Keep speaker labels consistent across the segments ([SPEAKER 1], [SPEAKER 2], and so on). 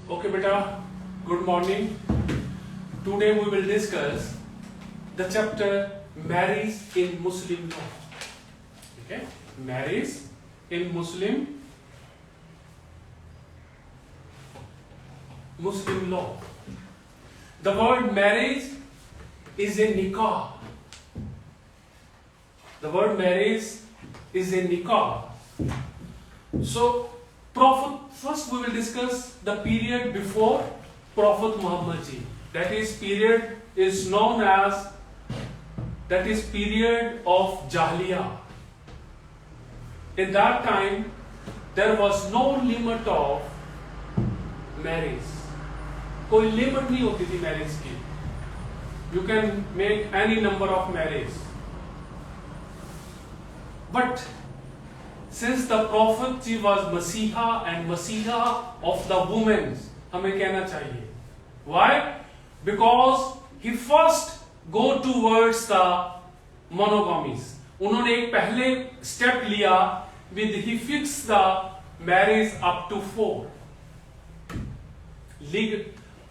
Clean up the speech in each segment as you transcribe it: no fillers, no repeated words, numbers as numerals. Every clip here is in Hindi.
[SPEAKER 1] Okay, beta. Good morning. Today we will discuss the chapter marriage in Muslim law. Okay, marriage in Muslim law. The word marriage is a nikah. The word marriage is a nikah. So, first we will discuss the period before Prophet Muhammad ji. That is period is known as period of Jahiliyyah. In that time, there was no limit of marriage. कोई लिमिट नहीं होती थी मैरिज की. You can make any number of marriage. But since the Prophet ji was Masiha and Masiha of the women, हमें कहना चाहिए. Why? Because he first go towards the monogamies. उन्होंने एक पहले स्टेप लिया with he fixed the marriage up to 4.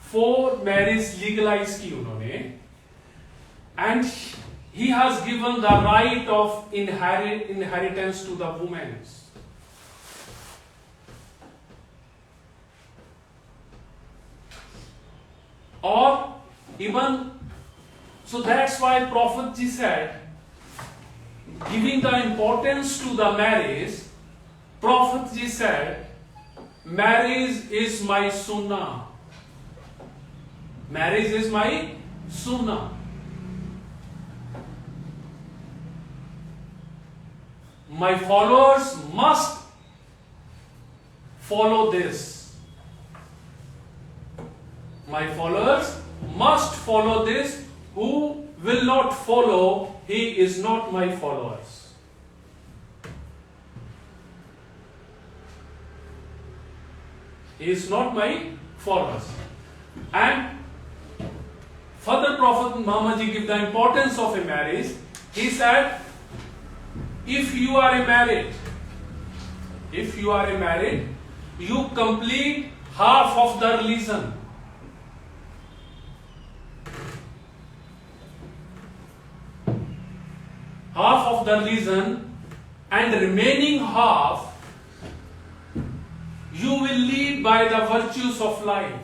[SPEAKER 1] 4 marriage legalize की उन्होंने, and he has given the right of inheritance to the women. Or even so, that's why Prophet ji said, giving the importance to the marriage, Prophet ji said, marriage is my sunnah. Marriage is my sunnah. My followers must follow this. My followers must follow this. Who will not follow, he is not my followers. He is not my followers. And further Prophet Muhammad ji give the importance of a marriage. He said, if you are married, you complete half of the religion. Half of the religion, and remaining half you will lead by the virtues of life.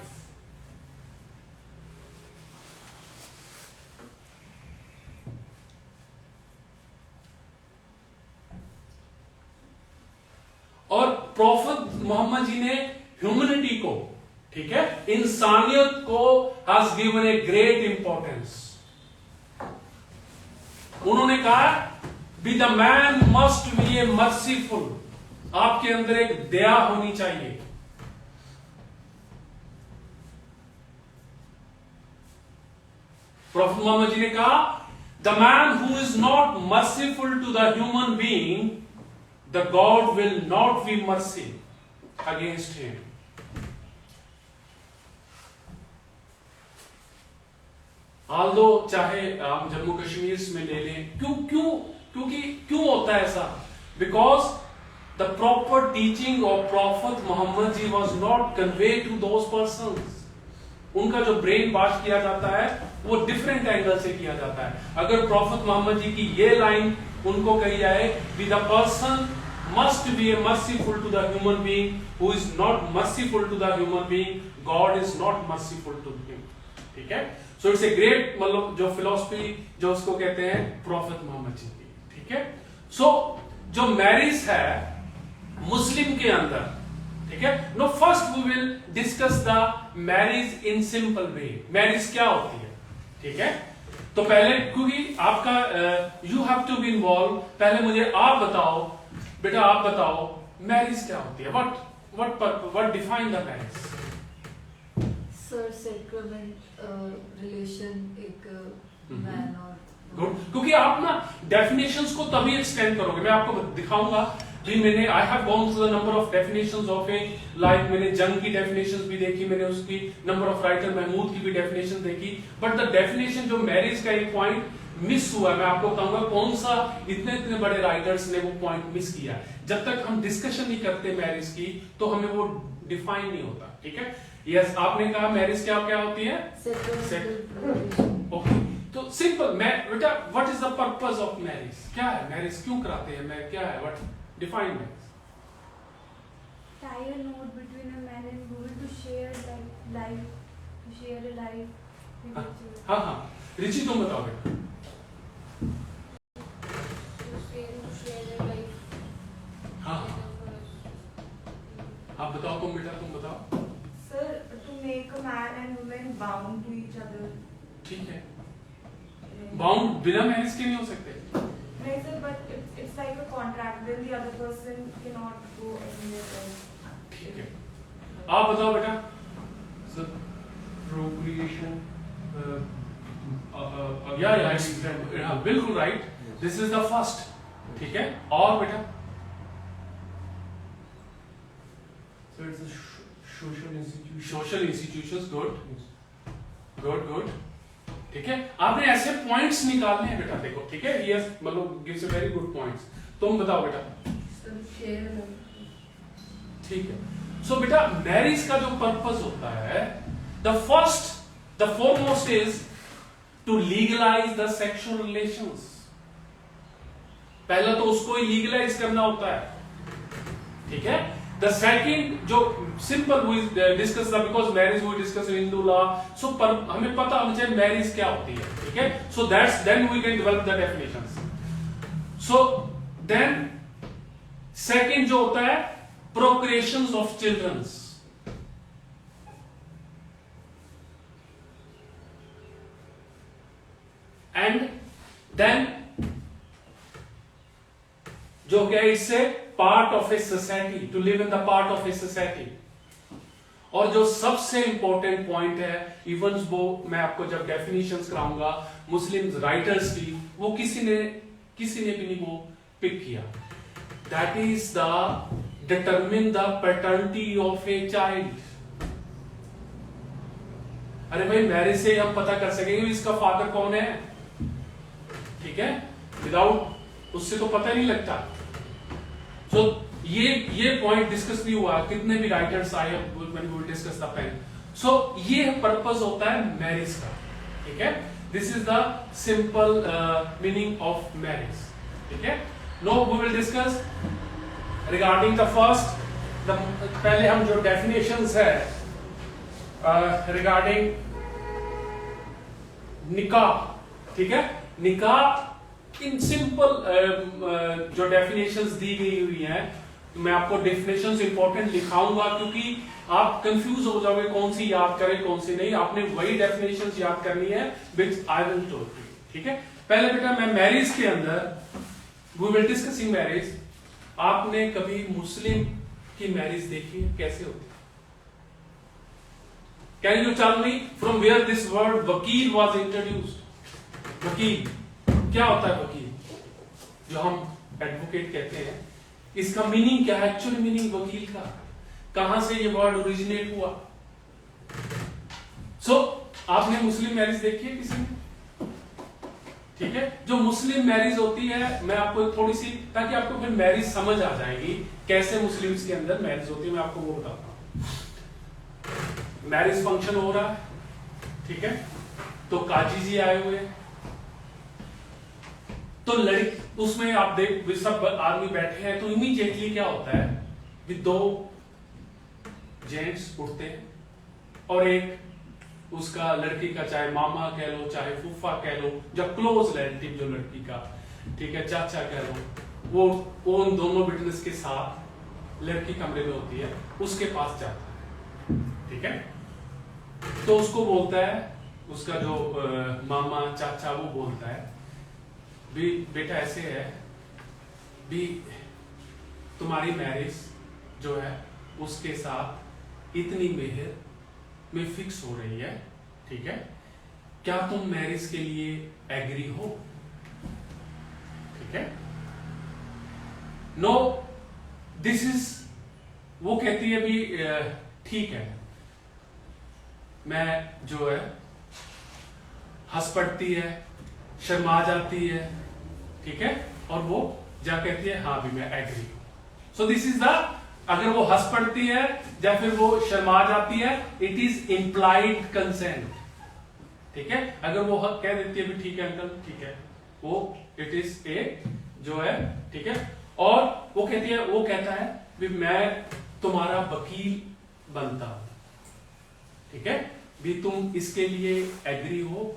[SPEAKER 1] और प्रॉफिट मोहम्मद जी ने ह्यूमैनिटी को, ठीक है, इंसानियत को has given a great importance. उन्होंने कहा be the man must be A merciful. आपके अंदर एक दया होनी चाहिए. प्रॉफिट मोहम्मद जी ने कहा the man who is not merciful to the human being, the God will not be mercy against him. Although चाहे हम जम्मू कश्मीर में ले लें, क्यों होता है ऐसा? Because the proper teaching of Prophet Muhammad ji was not conveyed to those persons. उनका जो ब्रेन वॉश किया जाता है वो डिफरेंट एंगल से किया जाता है. अगर प्रॉफिट मोहम्मद जी की ये लाइन उनको कही जाए, be the person must be a merciful to the human being, who is not merciful to the human being, God is not merciful to him. ठीक है? So it's a great, मतलब जो philosophy जो उसको कहते हैं प्रॉफिट मोहम्मद जी की. ठीक है? So जो मैरिज है मुस्लिम के अंदर, ठीक है? No, first we will discuss the marriage in simple way. Marriage क्या होती है? ठीक है? तो पहले, क्योंकि आपका you have to be involved, पहले मुझे आप बताओ, बेटा आप बताओ मैरिज क्या होती है? what define the marriage?
[SPEAKER 2] Sir sacrament relation एक मैन और
[SPEAKER 1] गुड. क्योंकि आप ना डेफिनेशंस को तभी एक्सटेंड करोगे. मैं आपको दिखाऊंगा भी. मैंने I have gone through the number of definitions of A like. मैंने जंग की डेफिनेशंस भी देखी, मैंने उसकी नंबर ऑफ राइटर महमूद की भी डेफिनेशन देखी. बट द डेफिनेशन जो मैरिज का एक पॉइंट मिस हुआ, मैं आपको बताऊंगा कौन सा इतने बड़े राइटर्स ने वो पॉइंट मिस किया. जब तक हम डिस्कशन नहीं करते मैरिज की तो हमें वो डिफाइन नहीं होता. ठीक है। यस, आपने कहा मैरिज क्या क्या होती है? ओके, तो सिंपल, मैं बेटा what is the purpose of marriage? क्या है मैरिज, क्यों कराते हैं, मैं क्या है, what define marriage?
[SPEAKER 3] Tie a knot between a man and woman to share life, to share a life with each other.
[SPEAKER 1] हाँ हाँ, रिची तुम बताओ बेटा।
[SPEAKER 3] To share a life.
[SPEAKER 1] हाँ आप बताओ, तुम बेटा तुम बताओ।
[SPEAKER 4] Sir, to make a man and woman bound to each other.
[SPEAKER 1] ठीक है, बाउंड बिना मैरिज के नहीं हो सकते।
[SPEAKER 4] No, sir, but it's like a contract. Then the other person cannot go anywhere else.
[SPEAKER 1] ठीक है, आप बताओ बेटा।
[SPEAKER 5] So, procreation.
[SPEAKER 1] या बिल्कुल right, this is the first. ठीक है, और बेटा?
[SPEAKER 5] So it's a social institution.
[SPEAKER 1] Social institutions, good
[SPEAKER 5] Yes.
[SPEAKER 1] Good good. ठीक है, आपने ऐसे पॉइंट्स निकालने हैं बेटा, देखो ठीक है, यस मतलब gives a very good points. तुम बताओ बेटा। ठीक है, सो बेटा मैरिज का जो पर्पस होता है, the foremost is to legalise the sexual relations. पहला तो उसको ही लीगलाइज करना होता है, ठीक है। द सेकंड जो simple we discuss the, because marriage we discuss in Hindu law, so हमें पता होना चाहिए मैरिज क्या होती है, ठीक है। So that's then we can develop the definitions. So then second जो होता है, procreations of children, and then जो क्या है, इससे part of a society, to live in the part of a society. और जो सबसे इंपॉर्टेंट पॉइंट है, इवन वो मैं आपको जब डेफिनेशंस कराऊंगा मुस्लिम राइटर्स की, वो किसी ने भी नहीं वो पिक किया, that is the determine the paternity of a child। अरे भाई मैरिज से हम पता कर सकेंगे इसका फादर कौन है, ठीक है, विदाउट उससे तो पता नहीं लगता। सो ये पॉइंट डिस्कस नहीं हुआ, कितने भी राइटर्स आए when we will discuss the pen। सो ये पर्पस होता है मैरिज का, ठीक है। This is the simple meaning of marriage, ठीक है। No we will discuss regarding the first, पहले हम जो डेफिनेशंस है रिगार्डिंग निकाह, ठीक है। निकाह इन सिंपल जो डेफिनेशंस दी गई हुई हैं, मैं आपको डेफिनेशंस इंपॉर्टेंट लिखाऊंगा क्योंकि आप कंफ्यूज हो जाओगे कौन सी याद करें कौन सी नहीं। आपने वही डेफिनेशंस याद करनी है विच आई विल टोल यू, ठीक है। पहले बेटा मैं मैरिज के अंदर वी विल डिस्कसिंग मैरिज। आपने कभी मुस्लिम की मैरिज देखी है, कैसे होती है? Can you tell me from where this word vakil was introduced? वकील क्या होता है? वकील जो हम एडवोकेट कहते हैं, इसका मीनिंग क्या है, एक्चुअल मीनिंग वकील का, कहां से ये वर्ड ओरिजिनेट हुआ? सो आपने मुस्लिम मैरिज देखी है किसी ने? ठीक है, जो मुस्लिम मैरिज होती है, मैं आपको थोड़ी सी, ताकि आपको फिर मैरिज समझ आ जाएगी कैसे मुस्लिम्स के अंदर मैरिज होती है, मैं आपको वो बताता हूं। मैरिज फंक्शन हो रहा है, ठीक है, तो काजी जी आए हुए, तो लड़की उसमें आप देख सब आदमी बैठे हैं, तो इमीडिएटली क्या होता है कि दो जेंट्स उठते हैं और एक उसका लड़की का चाहे मामा कह लो चाहे फूफा कह लो, जब क्लोज रिलेटिव जो लड़की का, ठीक है, चाचा कह लो, वो उन दोनों विटनेस के साथ लड़की कमरे में होती है, उसके पास जाता है, ठीक है। तो उसको बोलता है, उसका जो मामा चाचा वो बोलता है, भी बेटा ऐसे है भी तुम्हारी मैरिज जो है उसके साथ इतनी मेहर में फिक्स हो रही है, ठीक है, क्या तुम मैरिज के लिए एग्री हो? ठीक है, नो दिस इज, वो कहती है भी ठीक है, मैं जो है हंस पड़ती है, शर्मा जाती है, ठीक है, और वो जा कहती है हाँ भी मैं एग्री हूं। सो दिस इज द अगर वो हंस पड़ती है या फिर वो शर्मा जाती है, इट इज इम्प्लाइड कंसेंट, ठीक है। अगर वो कह देती है भी ठीक है अंकल, ठीक है, वो इट इज ए जो है, ठीक है। और वो कहती है, वो कहता है भी मैं तुम्हारा वकील बनता हूं, ठीक है, भी तुम इसके लिए एग्री हो?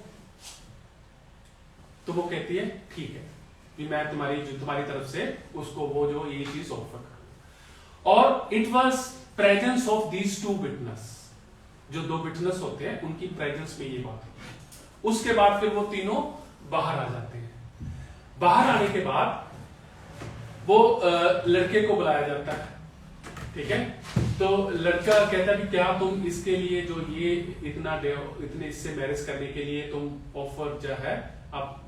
[SPEAKER 1] तो वो कहती है ठीक है, भी मैं तुम्हारी तरफ से उसको वो जो ये चीज ऑफर कर। और it was presence of these two witness, जो दो विटनेस होते हैं उनकी प्रेजेंस में ये बात है। उसके बाद फिर वो तीनों बाहर आ जाते हैं। बाहर आने के बाद वो लड़के को बुलाया जाता है, ठीक है। तो लड़का कहता है कि क्या तुम इसके लिए जो ये इतने इससे मैरिज करने के लिए तुम ऑफर जो है आप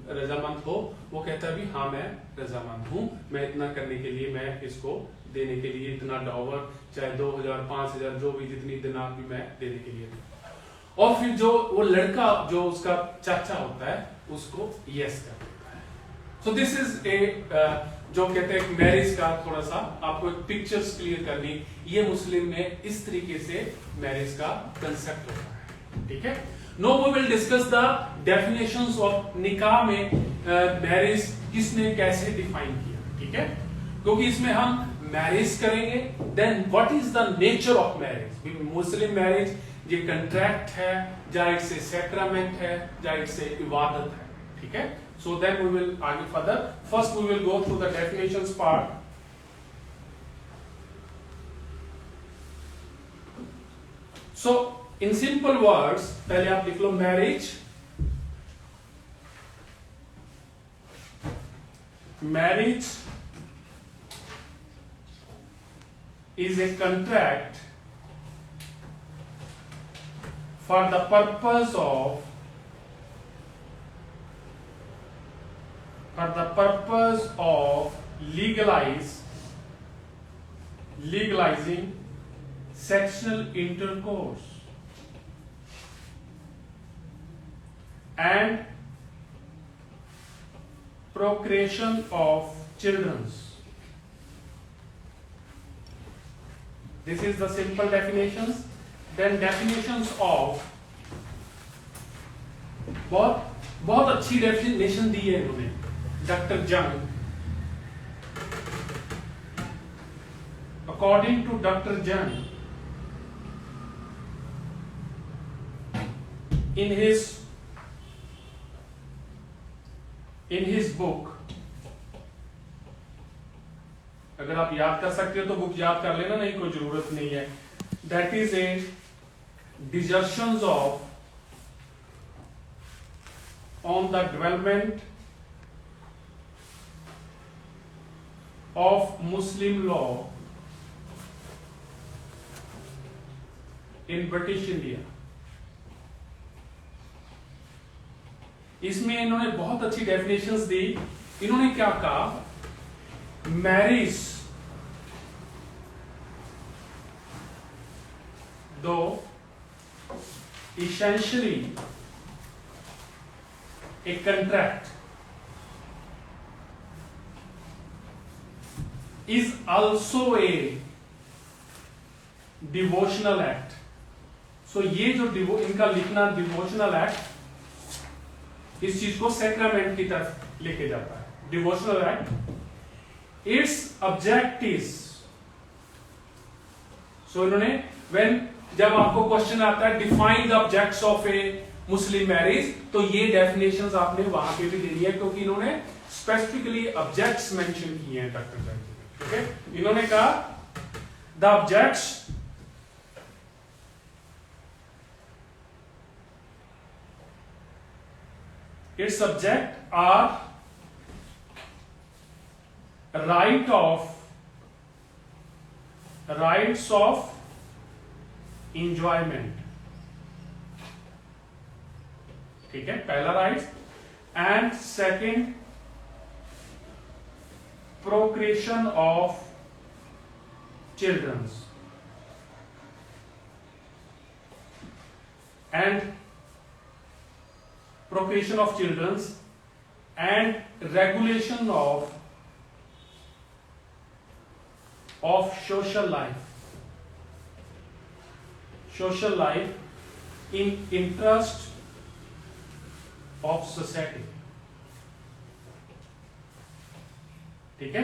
[SPEAKER 1] रजामंद हो? वो कहता है भी हाँ मैं रजामंद हूं, मैं इतना करने के लिए, मैं इसको देने के लिए इतना डॉवर, चाहे 2000 5000 जो भी जितनी दिनार भी मैं देने के लिए। और फिर जो वो लड़का जो उसका चाचा होता है उसको यस कर देता है। सो दिस इज ए जो कहते हैं मैरिज का थोड़ा सा आपको एक पिक्चर्स क्लियर करनी, ये मुस्लिम में इस तरीके से मैरिज का कंसेप्ट होता है, ठीक है। No we will discuss the definitions of nikah में मैरिज किसने कैसे डिफाइन किया, ठीक है, क्योंकि इसमें हम मैरिज करेंगे, then what is the nature of marriage. Muslim marriage ये कंट्रैक्ट है, या इट्स ए सैक्रामेंट है, या इट्स ए इबादत है, ठीक है। So then we will argue further. First we will go through the definitions part. So in simple words, पहले आप लिख लो marriage. Marriage is a contract for the purpose of legalizing sexual intercourse and procreation of children. This is the simple definitions. Then definitions of बहुत अच्छी डेफिनेशन दी है इन्होंने डॉक्टर जंग। अकॉर्डिंग टू डॉक्टर जंग, in his book, अगर आप याद कर सकते हो तो बुक याद कर लेना, नहीं कोई जरूरत नहीं है। That is a desertions of on the development of Muslim law in British India। इसमें इन्होंने बहुत अच्छी डेफिनेशंस दी। इन्होंने क्या कहा, मैरिज दो essentially a contract is also a devotional act। so ये जो इनका लिखना डिवोशनल एक्ट, इस चीज को सैक्रामेंट की तरफ लेके जाता है। Devotional act, it's object is, so इन्होंने जब आपको क्वेश्चन आता है define the objects of a Muslim marriage, तो ये डेफिनेशंस आपने वहां पे भी दे दी है, क्योंकि इन्होंने स्पेसिफिकली ऑब्जेक्ट्स मेंशन किए हैं डॉक्टर जंग, ठीक है। इन्होंने कहा the objects it's object are rights of enjoyment, ठीक है, पहला rights, and second procreation of childrens, and procreation of children and regulation of of social life in interest of society. ठीक है,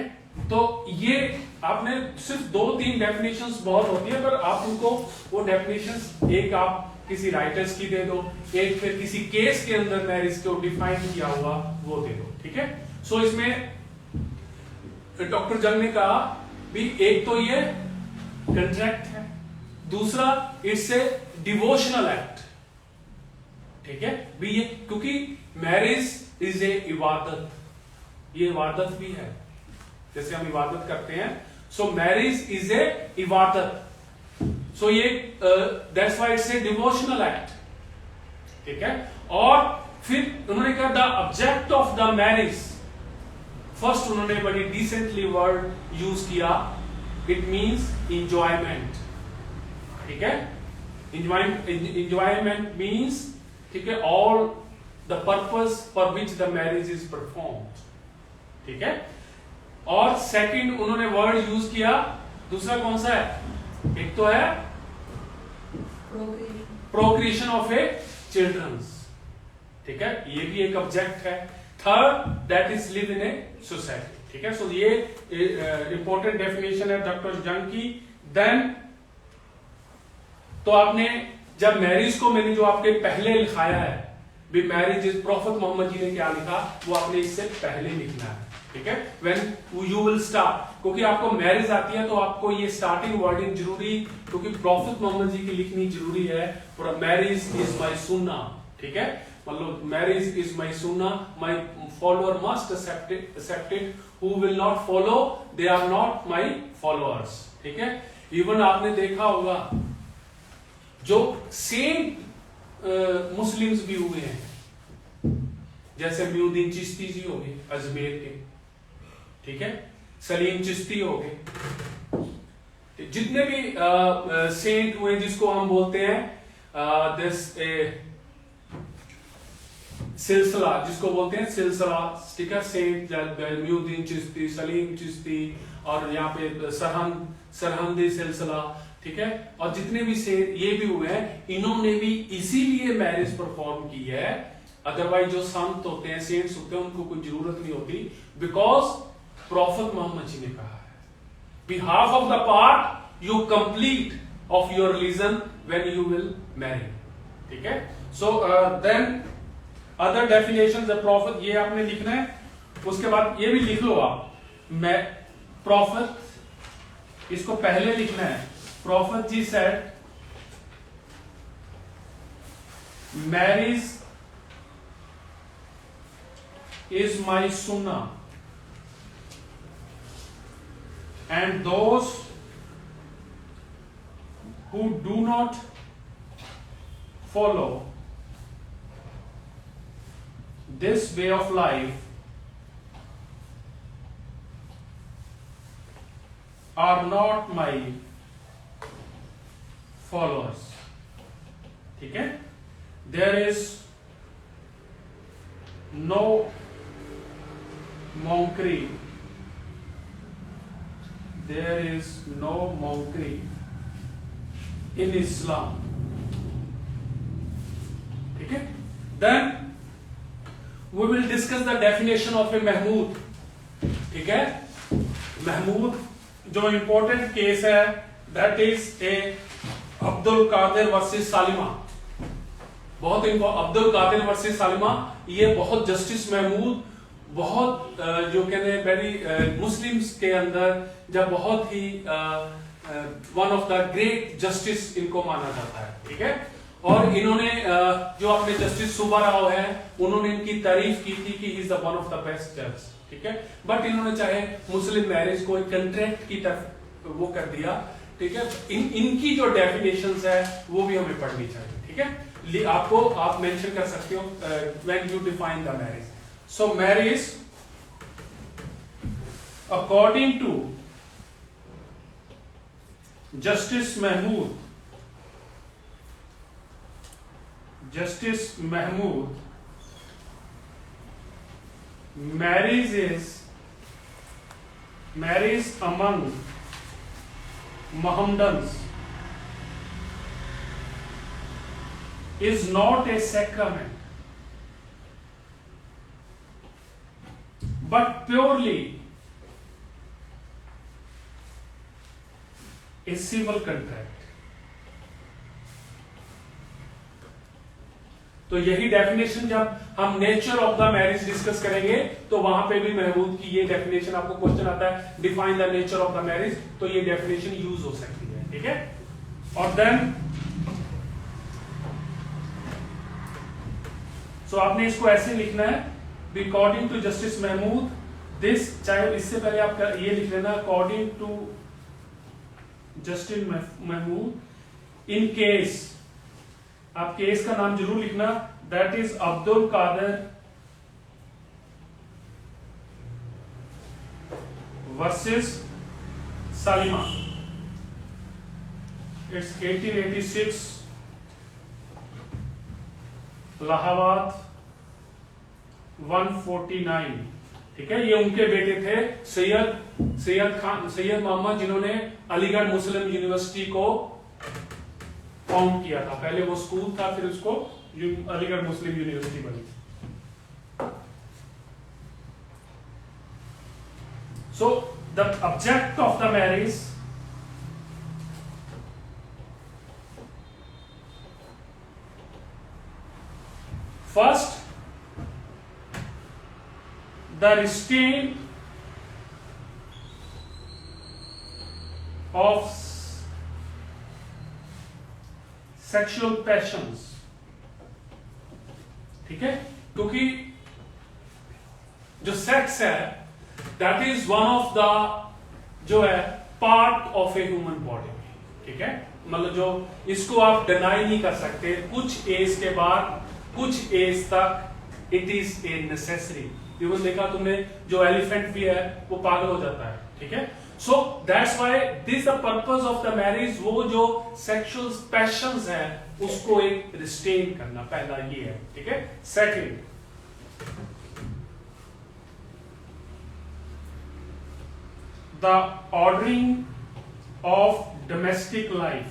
[SPEAKER 1] तो ये आपने सिर्फ 2-3 डेफिनेशंस बहुत होती है, पर आप उनको वो डेफिनेशंस एक आप किसी राइटर्स की दे दो, एक फिर किसी केस के अंदर मैरिज को डिफाइन किया हुआ वो दे दो. ठीक है, सो इसमें डॉक्टर जंग ने कहा भी एक तो ये कंट्रैक्ट है, दूसरा इट्स ए डिवोशनल एक्ट. ठीक है भी, ये क्योंकि मैरिज इज ए इबादत, ये इबादत भी है, जैसे हम इबादत करते हैं. सो मैरिज इज ए इबादत, सो ये that's why it's a devotional act. ठीक है, और फिर उन्होंने कहा the object of the marriage, first उन्होंने बड़ी डिसेंटली वर्ड यूज किया, इट मींस इंजॉयमेंट. ठीक है, इंजॉयमेंट मींस, ठीक है, all the purpose for which the marriage is performed. ठीक है, और सेकंड उन्होंने वर्ड यूज किया, दूसरा कौन सा है, एक तो है प्रोक्रिएशन ऑफ ए चिल्ड्रंस. ठीक है, ये भी एक ऑब्जेक्ट है. Third that is live in a society. ठीक है, सो ये इंपॉर्टेंट डेफिनेशन है डॉक्टर जंग की. देन तो आपने जब मैरिज को, मैंने जो आपके पहले लिखाया है भी marriage is, prophet Mohammad ji ने क्या लिखा वो आपने इससे पहले लिखना है. ठीक है, व्हेन यू विल स्टार्ट, क्योंकि आपको मैरिज आती है तो आपको ये स्टार्टिंग वर्डिंग जरूरी, क्योंकि प्रॉफेट मोहम्मद जी की लिखनी जरूरी है. मैरिज इज माई सुन्ना. ठीक है, मतलब मैरिज इज माई सुन्ना, my follower must accept it, who will not follow they are not my followers. ठीक है, इवन आपने देखा होगा जो सेंट मुस्लिम्स भी हुए हैं, जैसे म्यूद्दीन चिश्ती जी हो गए अजमेर के. ठीक है, सलीम चिश्ती हो गए, जितने भी सेंट हुए जिसको हम बोलते हैं दिस सिलसिला, जिसको बोलते हैं सिलसिला. ठीक है, सेंट म्यूद्दीन चिश्ती, सलीम चिश्ती, और यहाँ पे सरहंदी सिलसिला. ठीक है, और जितने भी सेंट ये भी हुए हैं, इन्होंने भी इसीलिए मैरिज परफॉर्म की है. अदरवाइज जो संत होते हैं, सेंट्स होते हैं, उनको कोई जरूरत नहीं होती, बिकॉज प्रॉफेट मोहम्मद जी ने कहा है भी half of the part you complete of your religion when you will marry. ठीक है, so then other definitions of prophet, ये आपने लिखना है. उसके बाद ये भी लिख लो आप, मैं प्रॉफेट, इसको पहले लिखना है. Prophet ji said marriage is my sunnah, and those who do not follow this way of life are not my followers. ठीक है, there is no monkery, there is no monkery in Islam. ठीक है, then we will discuss the definition of a Mahmood. ठीक है, महमूद जो इंपॉर्टेंट केस है, that is a Abdul Kadir versus Salima. बहुत अब्दुल कादिर वर्सेस सालिमा, ये बहुत जस्टिस महमूद, बहुत जो कहते हैं वेरी मुस्लिम्स के अंदर जब बहुत ही one of the great justice इनको माना जाता है. ठीक है, और इन्होंने जो अपने जस्टिस सुब्बा राव है, उन्होंने इनकी तारीफ की थी कि is the one of the best जज. ठीक है, बट इन्होंने चाहे मुस्लिम मैरिज को एक कंट्रैक्ट की तरफ वो कर दिया. ठीक है, इनकी जो डेफिनेशंस है वो भी हमें पढ़नी चाहिए. ठीक है, आपको आप मेंशन कर सकते हो when you define the marriage. So marriage according to justice Mahmood, marriage among Mohammedans is not a sacrament, but purely a civil contract. तो यही डेफिनेशन जब हम nature of the marriage discuss करेंगे तो वहां पे भी महमूद की ये डेफिनेशन, आपको क्वेश्चन आता है define the nature of the marriage, तो ये डेफिनेशन यूज हो सकती है, ठीक है। और देन सो आपने इसको ऐसे लिखना है, according to justice Mahmood this, चाहे इससे पहले आप ये लिख लेना according to justice Mahmood, in case, आप केस का नाम जरूर लिखना, that is Abdul Kadir versus Salima, it's 1886 Allahabad 149, ठीक है। ये उनके बेटे थे सैयद मोहम्मद, जिन्होंने अलीगढ़ मुस्लिम यूनिवर्सिटी को फाउंड किया था। पहले वो स्कूल था, फिर उसको अलीगढ़ मुस्लिम यूनिवर्सिटी बनी। So the object of the marriage, first the restraint of sexual passions, ठीक है, क्योंकि जो सेक्स है that is one of the जो है part of a human body, ठीक है। मतलब जो इसको आप डिनाई नहीं कर सकते, कुछ एज के बाद कुछ एज तक it is a necessary. Even देखा तुमने, जो एलिफेंट भी है वो पागल हो जाता है, ठीक है। So that's why this the purpose of the marriage, वो जो सेक्सुअल पैशंस है उसको एक रिस्ट्रेन करना, पहला ये है, ठीक है। Second, the ordering of domestic life,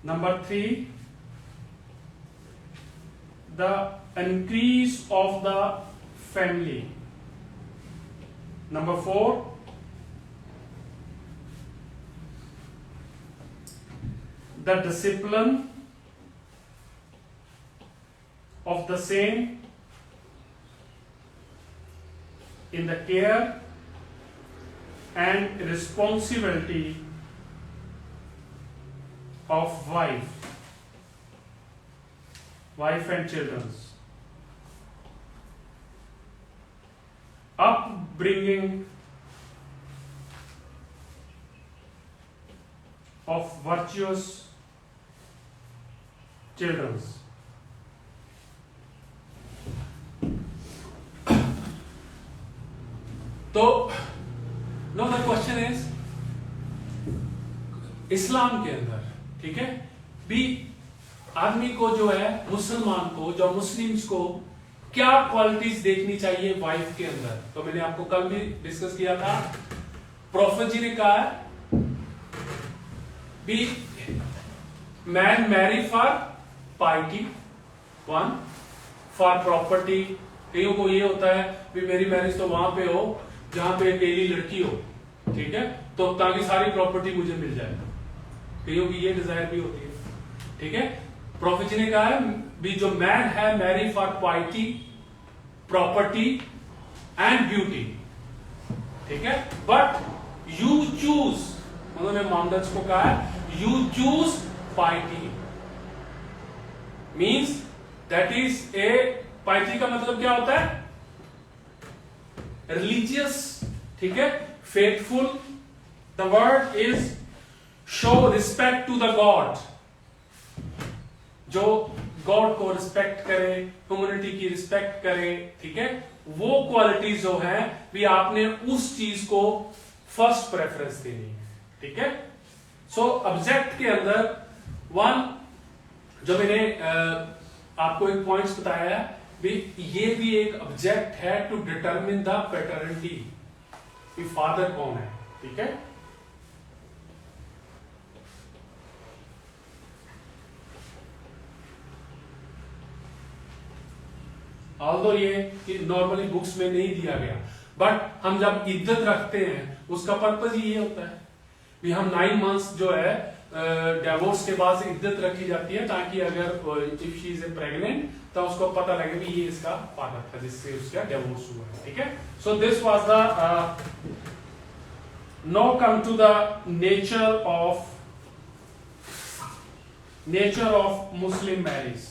[SPEAKER 1] number 3, the increase of the family, number 4, the discipline of the same in the care and responsibility of wife and children, upbringing of virtuous children. तो नो द क्वेश्चन इज, इस्लाम के अंदर, ठीक है, भी आदमी को जो है, मुसलमान को, जो मुस्लिम्स को क्या क्वालिटीज देखनी चाहिए वाइफ के अंदर। तो मैंने आपको कल भी डिस्कस किया था, प्रोफेट जी ने कहा be man marry for piety, 1 for property. कईयों को ये होता है भी मेरी मैरिज तो वहां पे हो जहां पे अकेली लड़की हो, ठीक है, तो ताकि सारी प्रॉपर्टी मुझे मिल जाए। कईयों की ये डिजायर भी होती है, ठीक है। प्रोफेट जी ने कहा है भी जो मैन है marry for piety, property and beauty, ठीक है, बट यू चूज, उन्होंने मोहम्मद को कहा है you choose piety, means that is a, piety का मतलब क्या होता है, रिलीजियस, ठीक है, faithful. The word is show respect to the God, जो गॉड को रिस्पेक्ट करे, ह्यूमैनिटी की रिस्पेक्ट करे, ठीक है, वो क्वालिटीज जो है भी आपने उस चीज को फर्स्ट प्रेफरेंस देनी है, ठीक है। सो ऑब्जेक्ट के अंदर 1 जो मैंने आपको एक पॉइंट्स बताया है ये भी एक ऑब्जेक्ट है टू डिटरमिन द पैटर्निटी कि फादर कौन है, ठीक है। ऑल्दो ये नॉर्मली बुक्स में नहीं दिया गया, बट हम जब इद्दत रखते हैं उसका पर्पज ये होता है कि हम 9 months जो है डिवोर्स के बाद इद्दत रखी जाती है, ताकि अगर इफ शी इज प्रेग्नेंट तो उसको पता लगे कि ये इसका फादर था जिससे उसका डिवोर्स हुआ है, ठीक है। So this was the now come to the nature of Muslim marriage.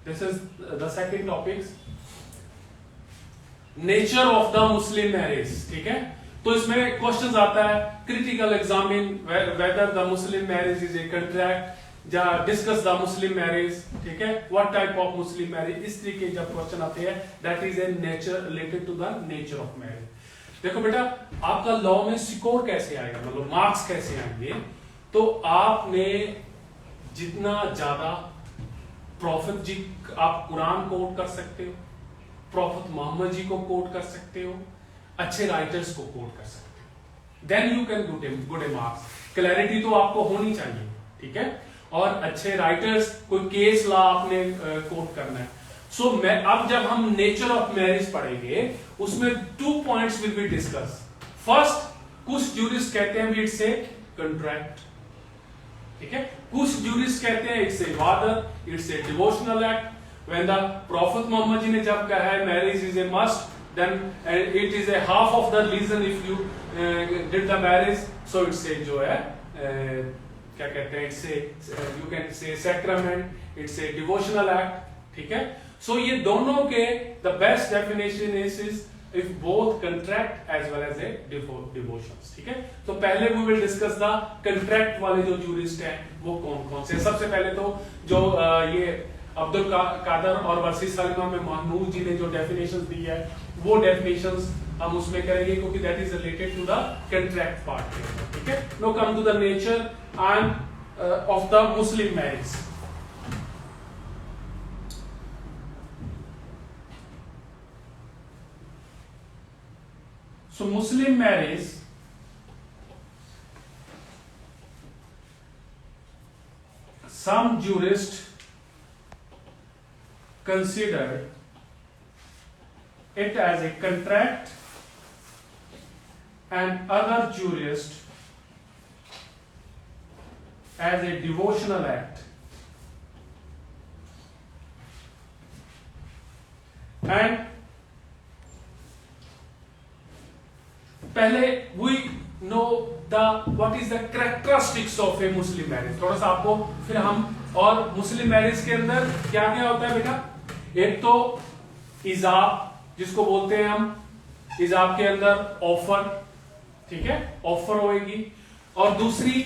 [SPEAKER 1] This is the second topic, nature of the Muslim marriage, ठीक है। तो इसमें क्वेश्चन आता है critical examine whether the Muslim marriage is a contract या डिस्कस द मुस्लिम मैरिज, ठीक है। What type of Muslim marriage, इस तरीके जब क्वेश्चन आते हैं that is a nature related to the nature of marriage. देखो बेटा, आपका लॉ में स्कोर कैसे आएगा, मतलब मार्क्स कैसे आएंगे, तो आपने जितना ज्यादा प्रॉफिट जी, आप कुरान कोट कर सकते हो, प्रॉफिट मोहम्मद जी को कोट कर सकते हो, अच्छे राइटर्स को कोट कर सकते हो, then you can good a marks. Clarity तो आपको होनी चाहिए, ठीक है, और अच्छे राइटर्स, कोई केस ला आपने कोट करना है। सो अब जब हम नेचर ऑफ मैरिज पढ़ेंगे उसमें 2 points will be discuss. First, कुछ ज्यूरिस्ट कहते हैं इट्स ए कंट्रैक्ट, ठीक है, कुछ ज्यूरिस्ट कहते हैं इट्स ए इबादत, it's a devotional act. When the prophet Mohammad ji ने जब कहा है marriage is a must, then it is a half of the reason if you did the marriage, so it's a जो है क्या कहते हैं, it's a you can say sacrament, it's a devotional act, ठीक है। सो ये दोनों के the best definition is if both contract as well as a devotions, ठीक है। तो पहले we will discuss the contract वाले जो jurist हैं वो कौन कौन से। सबसे पहले तो जो ये अब्दुल कादर और वर्सी सलमा में महमूद जी ने जो डेफिनेशंस दी है वो डेफिनेशंस हम उसमें करेंगे, क्योंकि that is related to the contract part, ठीक है। No come to the nature and of the Muslim marriage. So Muslim marriage, some jurists consider it as a contract and other jurists as a devotional act, and पहले we know the what is the characteristics of a Muslim marriage, थोड़ा सा आपको फिर हम, और मुस्लिम मैरिज के अंदर क्या क्या होता है बेटा, एक तो इजाब जिसको बोलते हैं हम, इजाब के अंदर ऑफर, ठीक है, ऑफर होएगी, और दूसरी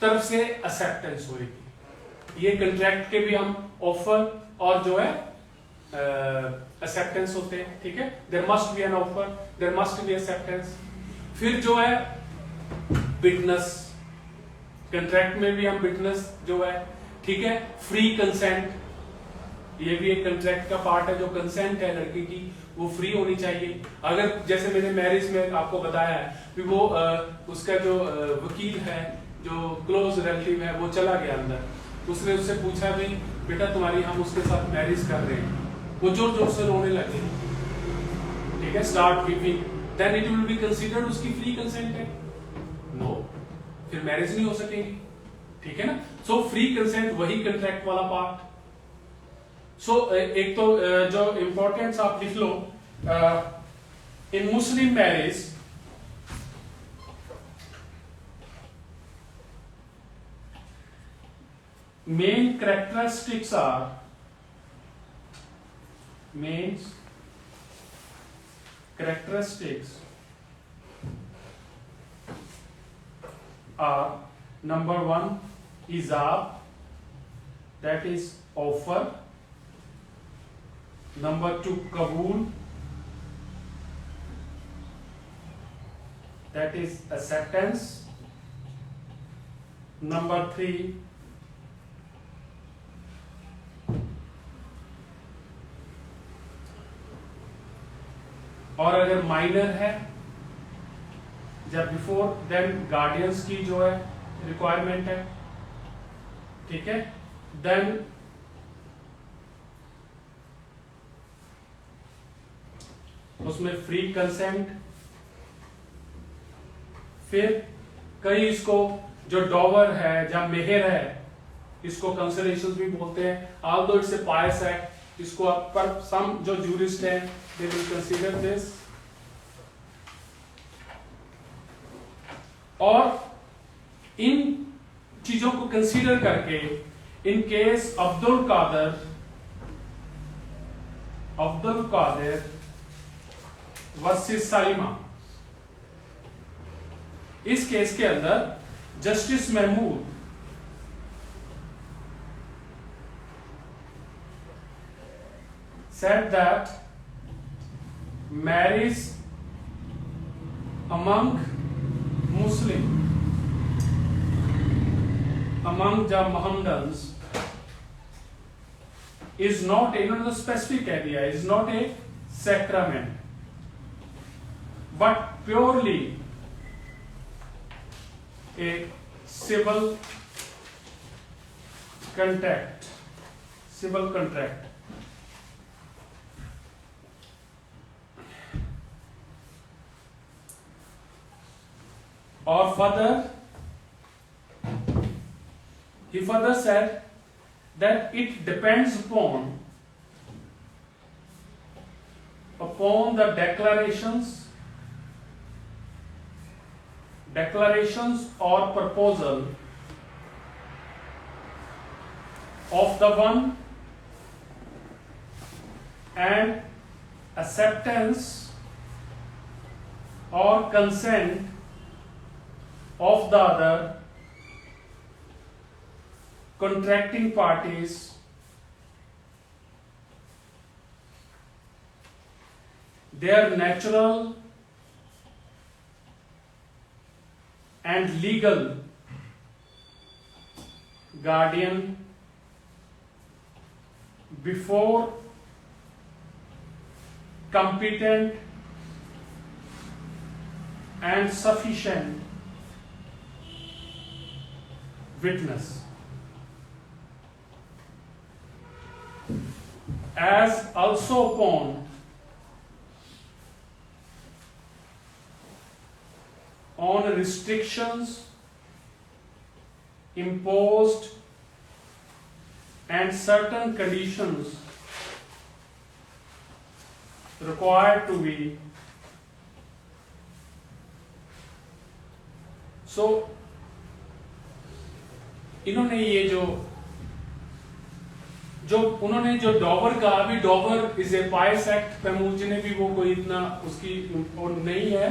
[SPEAKER 1] तरफ से एक्सेप्टेंस होएगी। ये कॉन्ट्रैक्ट के भी हम ऑफर और जो है एक्सेप्टेंस होते हैं, ठीक है। There must be an offer, there must be acceptance. फिर जो है विटनेस, कंट्रैक्ट में भी हम विटनेस जो है, ठीक है। फ्री कंसेंट, ये भी एक कंट्रैक्ट का पार्ट है, जो कंसेंट है लड़के की वो फ्री होनी चाहिए। अगर जैसे मैंने मैरिज में आपको बताया है कि वो उसका जो वकील है, जो क्लोज रिलेटिव है, वो चला गया अंदर, उसने उससे पूछा भी बेटा तुम्हारी हम उसके साथ मैरिज कर रहे हैं, वो जोर जोर से रोने लगे, ठीक है, start weeping, then it will be considered उसकी फ्री कंसेंट है, नो, फिर मैरिज नहीं हो सकेगी, ठीक है ना। सो फ्री कंसेंट वही कंट्रैक्ट वाला पार्ट। सो एक तो जो इंपॉर्टेंस आप लिख लो, in Muslim marriage main characteristics are, main characteristics are, number 1 ijab, that is offer, number 2 qabool, that is acceptance, number 3 और अगर माइनर है, जब बिफोर देन गार्डियंस की जो है रिक्वायरमेंट है, ठीक है, देन उसमें फ्री कंसेंट, फिर कई इसको जो डॉवर है या मेहर है, इसको कंसिडरेशंस भी बोलते हैं, although it's a pious act, इसको पर सम जो जूरिस्ट हैं दे विल कंसीडर दिस। और इन चीजों को कंसीडर करके in case Abdul Kadir versus Salima, इस केस के अंदर justice Mahmood said that marriage among Muslim, among the Mohammedans is not, इन्होंने specific कह दिया, is not a sacrament but purely a civil contract, or he further said that it depends upon the declarations or proposal of the one and acceptance or consent of the other contracting parties their natural and legal guardian before competent and sufficient witness, as also on restrictions imposed and certain conditions required to be so। इन्होंने ये जो उन्होंने जो डॉवर का, अभी dower is a pious act, Mahmood ने भी वो कोई इतना उसकी नहीं है,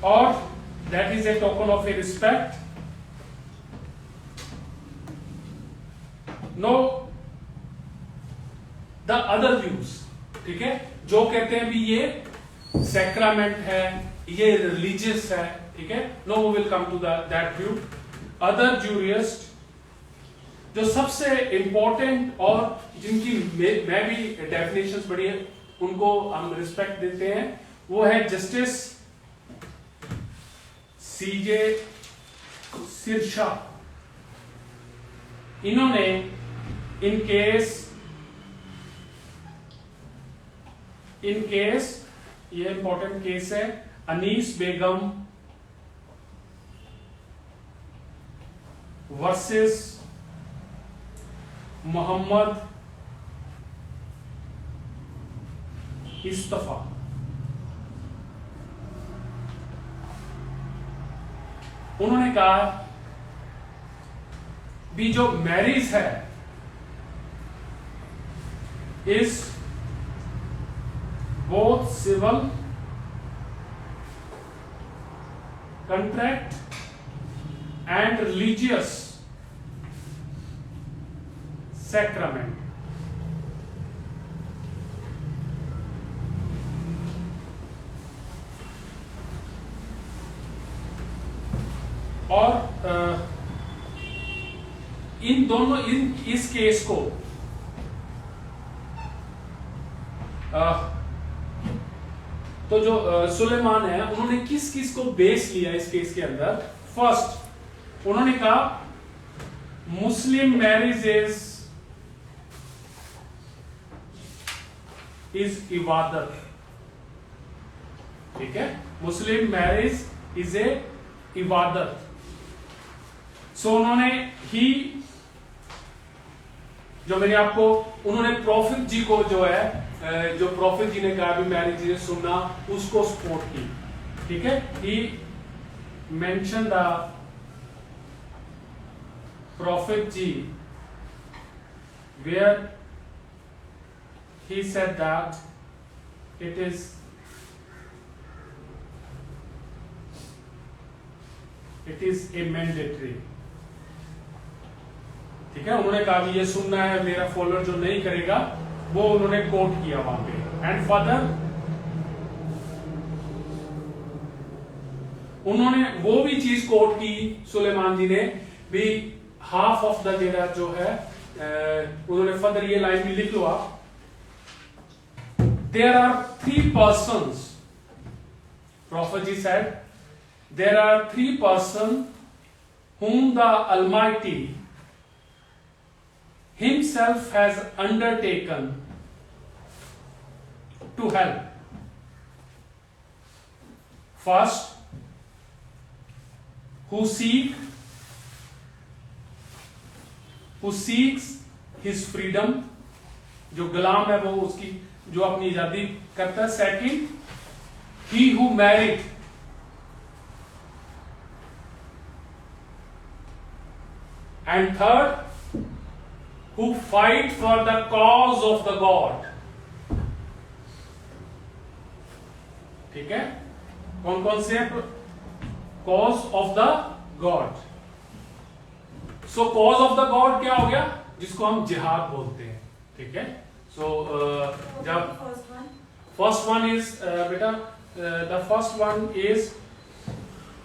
[SPEAKER 1] और that is a token of a respect. No the other views, ठीक है, जो कहते हैं भी ये सैक्रामेंट है, ये रिलीजियस है, ठीक है, no we will come to that view. Other jurist जो सबसे इंपॉर्टेंट और जिनकी मैं भी डेफिनेशंस पढ़ी है, उनको हम रिस्पेक्ट देते हैं, वो है जस्टिस सीजे सिरशा। इन्होंने इन केस ये इंपॉर्टेंट केस है, अनीस बेगम वर्सेस मोहम्मद इस्तफा। उन्होंने कहा भी जो मैरिज है is both civil contract and religious sacrament। और इन दोनों इस केस को तो जो सुलेमान है उन्होंने किस किस को बेस लिया इस केस के अंदर? फर्स्ट उन्होंने कहा मुस्लिम मैरिजेस इज इबादत, ठीक है, मुस्लिम मैरिज इज ए इबादत। सो उन्होंने ही जो मैंने आपको, उन्होंने प्रॉफिट जी को जो है, जो प्रॉफिट जी ने कहा भी मैरिज सुनना, उसको सपोर्ट की, ठीक है। He mention the prophet ji where he said that it is a mandatory, ठीक है। उन्होंने कहा कि ये सुनना है, मेरा फॉलोअर जो नहीं करेगा वो उन्होंने कोट किया वहां पे। एंड फर्दर उन्होंने वो भी चीज कोट की सुलेमान जी ने भी, हाफ ऑफ द डेरा जो है, उन्होंने फर्दर ये लाइन भी लिख लो आप, there are 3 persons, Prophet ji said, there are 3 persons whom the Almighty himself has undertaken to help. First, who seeks his freedom, जो गुलाम है वो उसकी जो अपनी आजादी करता है। Second, he who married, and third, who fight for the cause of the God, ठीक है। कौन कौन से? cause of the God। Show cause of the God क्या हो गया? जिसको हम जिहाद बोलते हैं, ठीक है। सो जब फर्स्ट वन इज बेटा, the first one is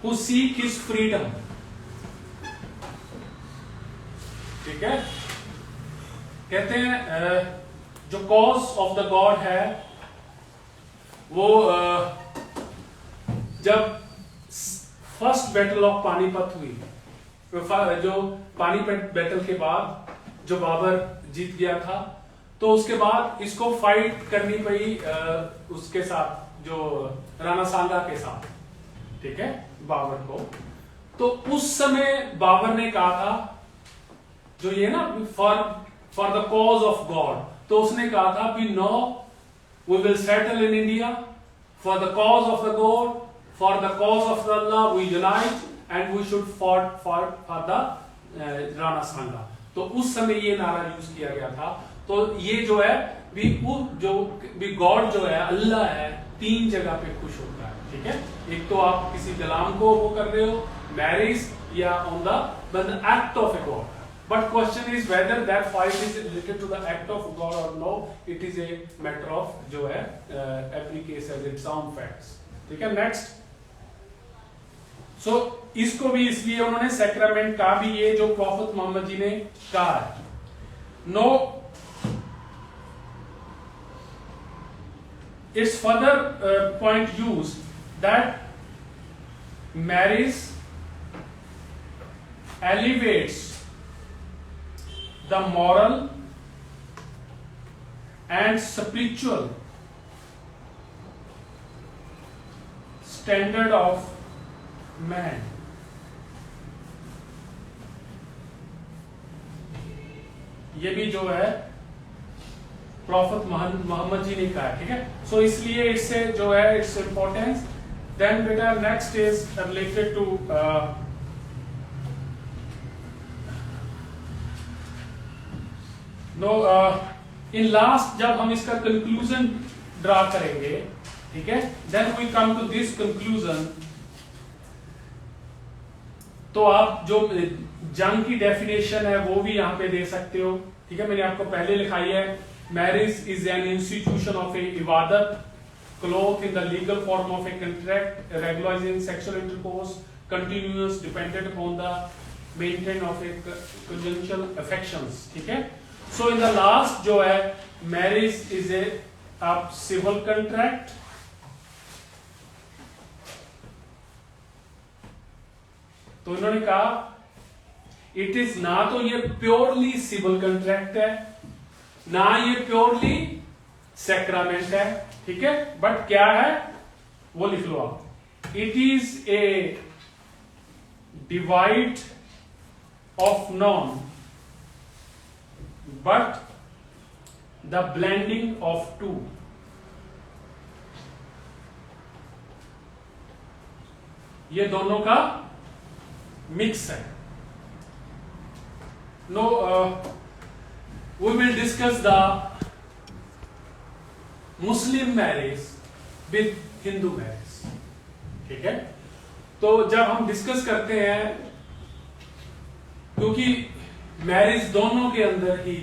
[SPEAKER 1] who seek his freedom, ठीक है। कहते हैं जो कॉज ऑफ द गॉड है वो जब फर्स्ट बैटल ऑफ पानीपत हुई, जो पानीपत बैटल के बाद जो बाबर जीत गया था, तो उसके बाद इसको फाइट करनी पड़ी उसके साथ, जो राणा सांगा के साथ, ठीक है, बाबर को। तो उस समय बाबर ने कहा था, जो ये ना for the cause of God, तो उसने कहा था we know we will settle in India for the cause of the God, for the cause of the Allah we unite and we should for the Rana Sanga. तो उस समय ये नारा यूज किया गया था। तो ये जो है भी गॉड जो है, अल्लाह है, 3 जगह पे खुश होता है, ठीक है। एक तो आप किसी गुलाम को वो कर रहे हो, मैरिज, या on the act of a God. But question is whether that fight is related to the act of God or no, it is a matter of जो है every case has its own facts, ठीक है। नेक्स्ट, सो इसको भी इसलिए उन्होंने सैक्रामेंट का भी, ये जो प्रॉफिट मोहम्मद जी ने कहा है, no it's further point use that marriage elevates the moral and spiritual standard of man. ये भी जो है प्रॉफिट मोहम्मद जी ने कहा है, ठीक है। सो इसलिए इससे जो है इट्स इंपॉर्टेंस। देन बेटा next is related to in last, जब हम इसका कंक्लूजन ड्रा करेंगे, ठीक है, then we come to this conclusion. तो आप जो जंग की डेफिनेशन है वो भी यहां पे दे सकते हो, ठीक है। मैंने आपको पहले लिखाई है, marriage is an institution of a इबादत, clothed in the legal form of a contract, regularising sexual intercourse, continuous dependent upon the maintain of a conjugal affections, ठीक है। सो इन द लास्ट जो है, marriage is a civil contract तो इन्होंने कहा इट इज ना तो ये प्योरली सिविल कॉन्ट्रैक्ट है, ना ये प्योरली सैक्रामेंट है, ठीक है, बट क्या है वो लिख लो आप, it is a divide of none but the blending of two. ये दोनों का मिक्स है। No we will discuss the Muslim marriage with Hindu marriage, ठीक है। तो जब हम डिस्कस करते हैं, क्योंकि मैरिज दोनों के अंदर ही,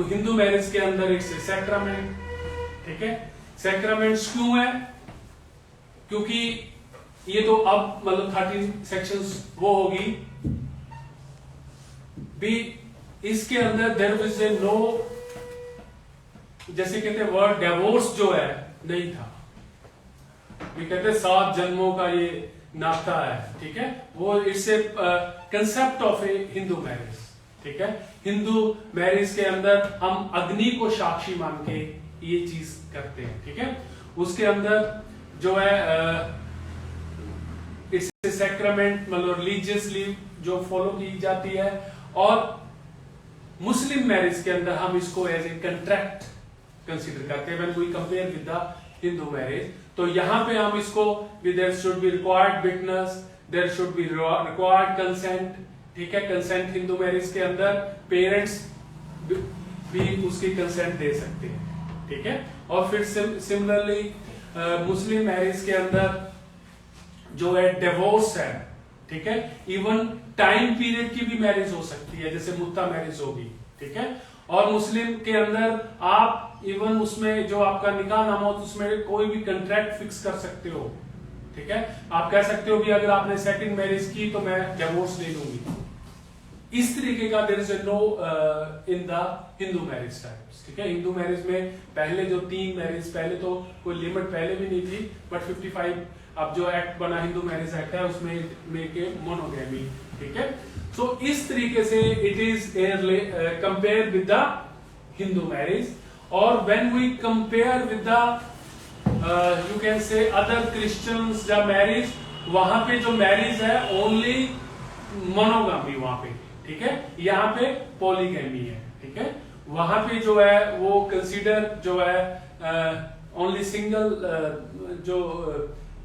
[SPEAKER 1] हिंदू मैरिज के अंदर एक सैक्रामेंट, ठीक है, सैक्रामेंट्स क्यों है, क्योंकि ये तो अब मतलब 13 सेक्शंस वो होगी भी, इसके अंदर देयर इज ए नो, जैसे कहते हैं वर्ड डिवोर्स जो है नहीं था, ये कहते हैं 7 जन्मों का ये नाता है, ठीक है, वो it's a concept of A Hindu marriage, ठीक है। हिंदू मैरिज के अंदर हम अग्नि को साक्षी मान के ये चीज करते हैं, ठीक है। उसके अंदर जो है इट्स ए सैक्रामेंट, मतलब रिलीजियसली जो फॉलो की जाती है, और मुस्लिम मैरिज के अंदर हम इसको एज ए कंट्रैक्ट कंसीडर करते हैं when we compare with the Hindu marriage. तो यहां पे हम इसको there should be required witness, there should be required consent, ठीक है। कंसेंट हिंदू मैरिज के अंदर पेरेंट्स भी उसकी कंसेंट दे सकते हैं, ठीक है। और फिर सिमिलरली मुस्लिम मैरिज के अंदर जो है डिवोर्स है, ठीक है, इवन टाइम पीरियड की भी मैरिज हो सकती है, जैसे मुत्ता मैरिज होगी, ठीक है। और मुस्लिम के अंदर आप इवन उसमें जो आपका निकाह नामा हो, उसमें कोई भी कॉन्ट्रैक्ट फिक्स कर सकते हो, ठीक है। आप कह सकते हो भी अगर आपने सेकंड मैरिज की तो मैं डिवोर्स ले लूंगी, इस तरीके का there is no in the Hindu marriage types, ठीक है। हिंदू मैरिज में पहले जो 3 मैरिज, पहले तो कोई लिमिट पहले भी नहीं थी, बट 55 अब जो एक्ट बना हिंदू मैरिज एक्ट है उसमें के मोनोगैमी, ठीक है। सो इस तरीके से it is compare with the Hindu marriage. और when we compare with the you can say other Christians या मैरिज, वहां पे जो मैरिज है ओनली मोनोगामी वहां पे, ठीक है, यहाँ पे पॉलीगैमी है, ठीक है। वहां पे जो है वो कंसीडर जो है ओनली सिंगल जो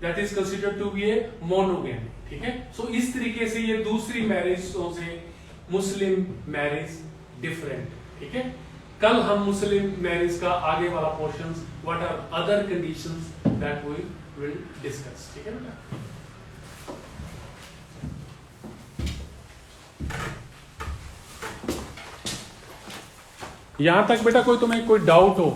[SPEAKER 1] that is considered to be a monogamy, ठीक है। सो इस तरीके से ये दूसरी मैरिजों से मुस्लिम मैरिज डिफरेंट, ठीक है। कल हम मुस्लिम मैरिज का आगे वाला portion, what are other conditions that we will discuss, ठीक है बेटा। यहां तक बेटा कोई तुम्हें कोई डाउट हो